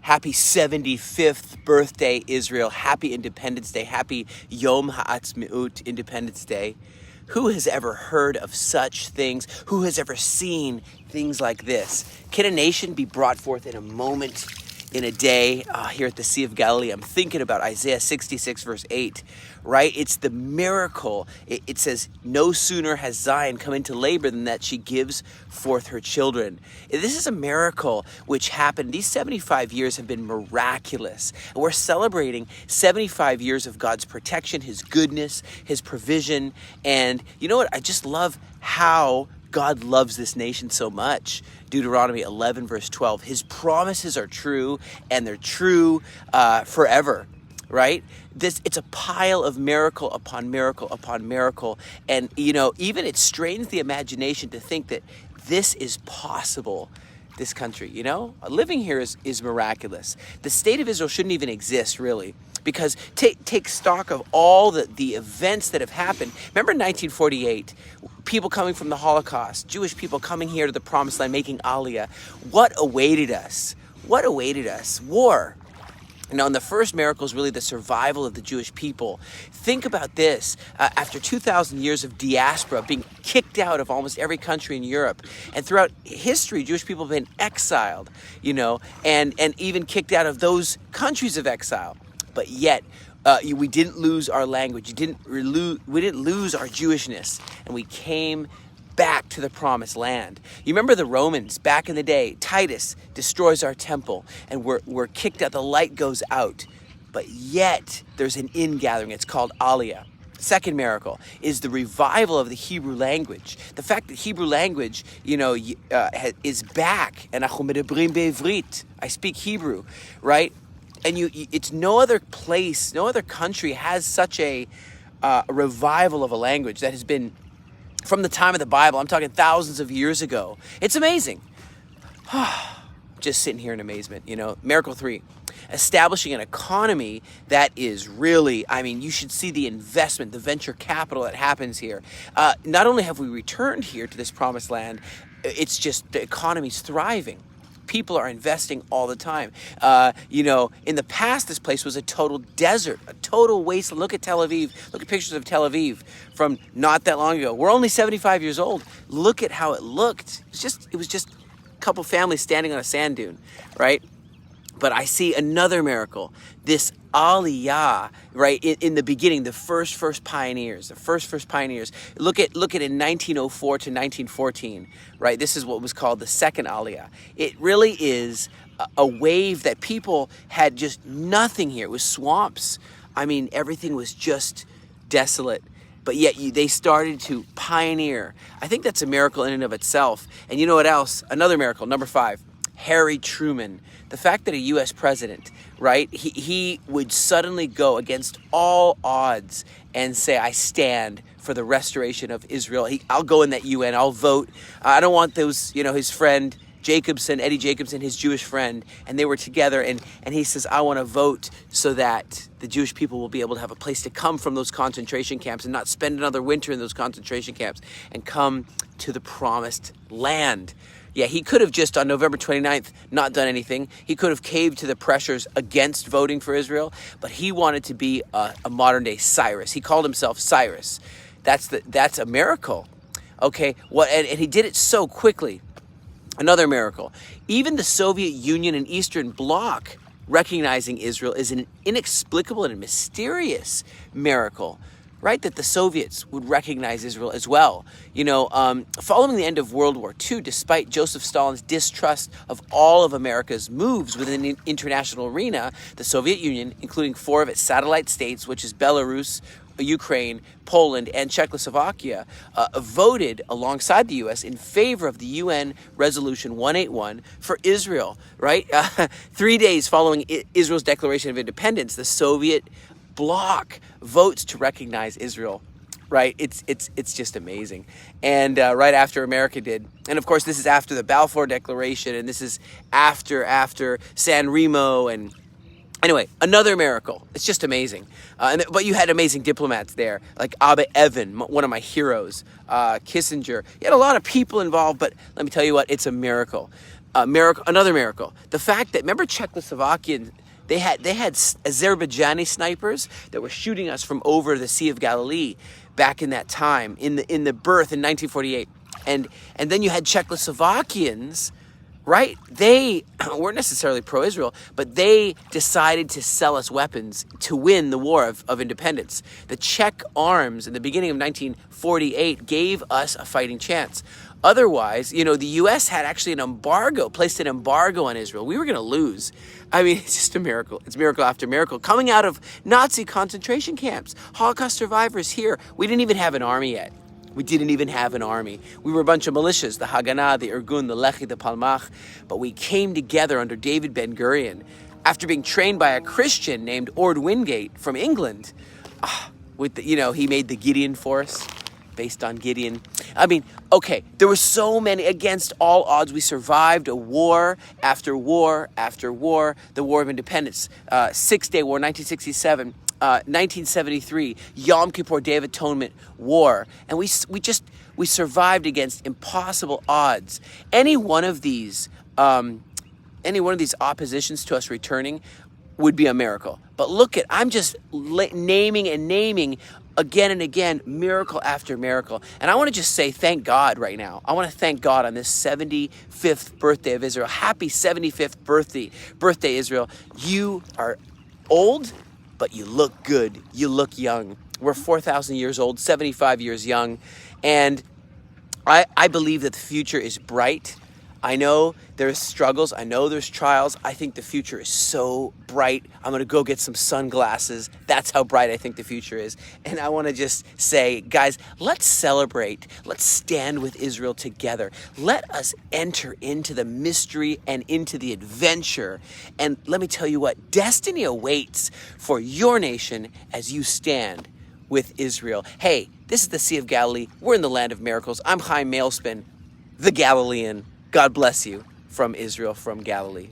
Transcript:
Happy 75th birthday, Israel. Happy Independence Day. Happy Yom Ha'atzmaut, Independence Day. Who has ever heard of such things? Who has ever seen things like this? Can a nation be brought forth in a moment, in a day? Here at the Sea of Galilee, I'm thinking about Isaiah 66 verse 8, right? It's the miracle. It says, no sooner has Zion come into labor than that she gives forth her children. This is a miracle which happened. These 75 years have been miraculous. And we're celebrating 75 years of God's protection, his goodness, his provision. And you know what? I just love how God loves this nation so much. Deuteronomy 11 verse 12. His promises are true, and they're true forever, right? It's a pile of miracle upon miracle upon miracle. And, you know, even it strains the imagination to think that this is possible, this country, you know? Living here is miraculous. The state of Israel shouldn't even exist, really. Because take stock of all the events that have happened. Remember 1948, people coming from the Holocaust, Jewish people coming here to the Promised Land, making Aliyah. What awaited us? What awaited us? War. Now, and the first miracle is really the survival of the Jewish people. Think about this. After 2,000 years of diaspora, being kicked out of almost every country in Europe, and throughout history, Jewish people have been exiled, you know, and even kicked out of those countries of exile. But yet, we didn't lose our language. We didn't lose our Jewishness, and we came back to the Promised Land. You remember the Romans back in the day? Titus destroys our temple, and we're kicked out. The light goes out, but yet there's an ingathering. It's called Aliyah. Second miracle is the revival of the Hebrew language. The fact that Hebrew language, you know, is back. And I speak Hebrew, right? And it's no other place, no other country has such a revival of a language that has been from the time of the Bible. I'm talking thousands of years ago. It's amazing. Just sitting here in amazement, you know. Miracle 3, establishing an economy that is really, I mean, you should see the investment, the venture capital that happens here. Not only have we returned here to this Promised Land, it's just the economy's thriving. People are investing all the time. You know, in the past, this place was a total desert, a total wasteland. Look at Tel Aviv. Look at pictures of Tel Aviv from not that long ago. We're only 75 years old. Look at how it looked. It was just a couple families standing on a sand dune, right? But I see another miracle. This Aliyah, right, in the beginning, the first pioneers, Look at it in 1904 to 1914, right? This is what was called the second Aliyah. It really is a wave that people had just nothing here. It was swamps. I mean, everything was just desolate. But yet they started to pioneer. I think that's a miracle in and of itself. And you know what else? Another miracle, number 5. Harry Truman, the fact that a U.S. president, right, he would suddenly go against all odds and say, I stand for the restoration of Israel. I'll go in that UN, I'll vote. I don't want those, you know, his friend Eddie Jacobson, his Jewish friend, and they were together, and he says, I want to vote so that the Jewish people will be able to have a place to come from those concentration camps and not spend another winter in those concentration camps and come to the Promised Land. Yeah, he could have just on November 29th not done anything. He could have caved to the pressures against voting for Israel, but he wanted to be a modern-day Cyrus. He called himself Cyrus. That's a miracle. Okay, and he did it so quickly. Another miracle. Even the Soviet Union and Eastern Bloc recognizing Israel is an inexplicable and mysterious miracle. Right, that the Soviets would recognize Israel as well. You know, following the end of World War II, despite Joseph Stalin's distrust of all of America's moves within the international arena, the Soviet Union, including 4 of its satellite states, which is Belarus, Ukraine, Poland, and Czechoslovakia, voted alongside the U.S. in favor of the UN Resolution 181 for Israel, right? 3 days following Israel's declaration of independence, the Soviet bloc votes to recognize Israel, right? It's just amazing. And right after America did, and of course this is after the Balfour Declaration, and this is after San Remo, and anyway, another miracle. It's just amazing. But you had amazing diplomats there, like Abba Evan, one of my heroes, Kissinger. You had a lot of people involved, but let me tell you what, it's a miracle. Miracle, another miracle. The fact that, remember Czechoslovakian, they had Azerbaijani snipers that were shooting us from over the Sea of Galilee back in that time, in the birth in 1948. And then you had Czechoslovakians, right? They weren't necessarily pro-Israel, but they decided to sell us weapons to win the war of independence. The Czech arms in the beginning of 1948 gave us a fighting chance. Otherwise, the U.S. had actually placed an embargo on Israel. We were going to lose. I mean, it's just a miracle. It's miracle after miracle. Coming out of Nazi concentration camps, Holocaust survivors here. We didn't even have an army yet. We didn't even have an army. We were a bunch of militias, the Haganah, the Irgun, the Lehi, the Palmach. But we came together under David Ben-Gurion after being trained by a Christian named Ord Wingate from England. He made the Gideon Force, based on Gideon. I mean, okay, there were so many, against all odds, we survived a war after war after war, the War of Independence, Six-Day War, 1967, 1973, Yom Kippur Day of Atonement War, and we survived against impossible odds. Any one of these oppositions to us returning would be a miracle. But look at, I'm just naming again and again, miracle after miracle. And I want to just say thank God right now. I want to thank God on this 75th birthday of Israel. Happy 75th birthday, Israel. You are old, but you look good. You look young. We're 4,000 years old, 75 years young. And I believe that the future is bright. I know there's struggles. I know there's trials. I think the future is so bright. I'm going to go get some sunglasses. That's how bright I think the future is. And I want to just say, guys, let's celebrate. Let's stand with Israel together. Let us enter into the mystery and into the adventure. And let me tell you what, destiny awaits for your nation as you stand with Israel. Hey, this is the Sea of Galilee. We're in the land of miracles. I'm Chaim Mailspin, the Galilean. God bless you from Israel, from Galilee.